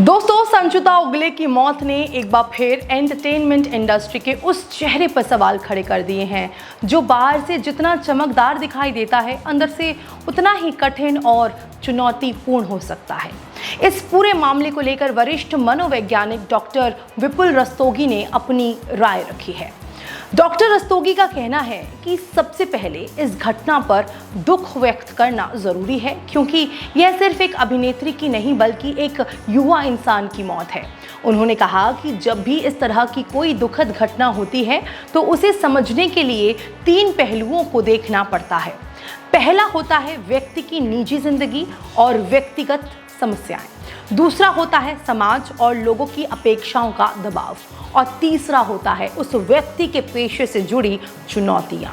दोस्तों, संचिता उगले की मौत ने एक बार फिर एंटरटेनमेंट इंडस्ट्री के उस चेहरे पर सवाल खड़े कर दिए हैं जो बाहर से जितना चमकदार दिखाई देता है, अंदर से उतना ही कठिन और चुनौतीपूर्ण हो सकता है। इस पूरे मामले को लेकर वरिष्ठ मनोवैज्ञानिक डॉक्टर विपुल रस्तोगी ने अपनी राय रखी है। डॉक्टर रस्तोगी का कहना है कि सबसे पहले इस घटना पर दुख व्यक्त करना जरूरी है, क्योंकि यह सिर्फ एक अभिनेत्री की नहीं बल्कि एक युवा इंसान की मौत है। उन्होंने कहा कि जब भी इस तरह की कोई दुखद घटना होती है तो उसे समझने के लिए 3 पहलुओं को देखना पड़ता है। पहला होता है व्यक्ति की निजी जिंदगी और व्यक्तिगत समस्याएं, दूसरा होता है समाज और लोगों की अपेक्षाओं का दबाव, और तीसरा होता है उस व्यक्ति के पेशे से जुड़ी चुनौतियां।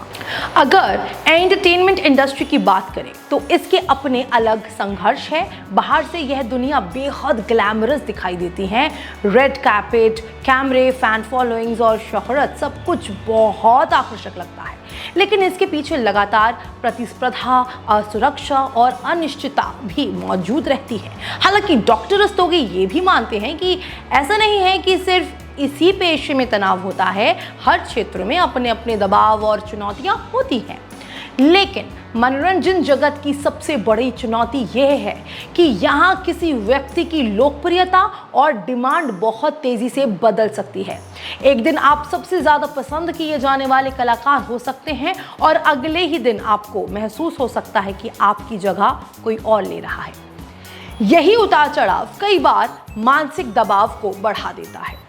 अगर एंटरटेनमेंट इंडस्ट्री की बात करें तो इसके अपने अलग संघर्ष है। बाहर से यह दुनिया बेहद ग्लैमरस दिखाई देती है। रेड कार्पेट, कैमरे, फैन फॉलोइंग्स और शोहरत सब कुछ बहुत आकर्षक लगता है, लेकिन इसके पीछे लगातार प्रतिस्पर्धा, असुरक्षा और अनिश्चितता भी मौजूद रहती है। हालांकि डॉक्टर रस्तोगी ये भी मानते हैं कि ऐसा नहीं है कि सिर्फ इसी पेशे में तनाव होता है, हर क्षेत्र में अपने अपने दबाव और चुनौतियां होती हैं। लेकिन मनोरंजन जगत की सबसे बड़ी चुनौती यह है कि यहाँ किसी व्यक्ति की लोकप्रियता और डिमांड बहुत तेजी से बदल सकती है। एक दिन आप सबसे ज्यादा पसंद किए जाने वाले कलाकार हो सकते हैं और अगले ही दिन आपको महसूस हो सकता है कि आपकी जगह कोई और ले रहा है। यही उतार चढ़ाव कई बार मानसिक दबाव को बढ़ा देता है।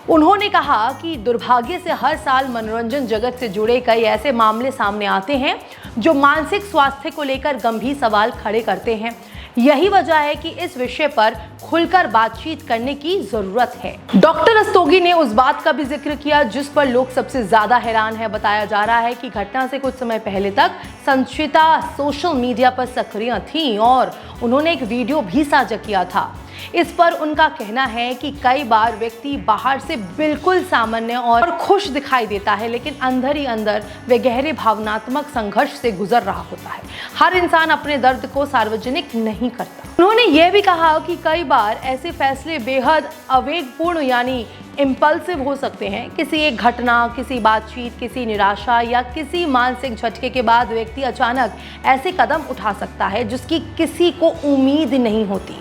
उन्होंने कहा कि दुर्भाग्य से हर साल मनोरंजन जगत से जुड़े कई ऐसे मामले सामने आते हैं जो मानसिक स्वास्थ्य को लेकर गंभीर सवाल खड़े करते हैं। यही वजह है कि इस विषय पर खुलकर बातचीत करने की जरूरत है। डॉक्टर रस्तोगी ने उस बात का भी जिक्र किया जिस पर लोग सबसे ज्यादा हैरान है। बताया जा रहा है कि घटना से कुछ समय पहले तक संचिता सोशल मीडिया पर सक्रिय थीं और उन्होंने एक वीडियो भी साझा किया था। इस पर उनका कहना है कि कई बार व्यक्ति बाहर से बिल्कुल सामान्य और खुश दिखाई देता है, लेकिन अंदर ही अंदर वे गहरे भावनात्मक संघर्ष से गुजर रहा होता है। हर इंसान अपने दर्द को सार्वजनिक नहीं करता। उन्होंने यह भी कहा कि कई बार ऐसे फैसले बेहद आवेगपूर्ण यानी इम्पल्सिव हो सकते हैं। किसी एक घटना, किसी बातचीत, किसी निराशा या किसी मानसिक झटके के बाद व्यक्ति अचानक ऐसे कदम उठा सकता है जिसकी किसी को उम्मीद नहीं होती।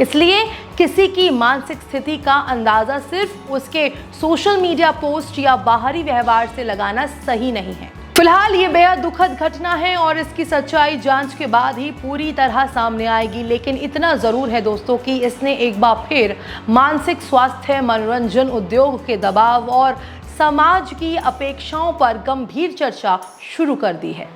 इसलिए किसी की मानसिक स्थिति का अंदाज़ा सिर्फ उसके सोशल मीडिया पोस्ट या बाहरी व्यवहार से लगाना सही नहीं है। फिलहाल ये बेहद दुखद घटना है और इसकी सच्चाई जांच के बाद ही पूरी तरह सामने आएगी, लेकिन इतना ज़रूर है दोस्तों कि इसने एक बार फिर मानसिक स्वास्थ्य, मनोरंजन उद्योग के दबाव और समाज की अपेक्षाओं पर गंभीर चर्चा शुरू कर दी है।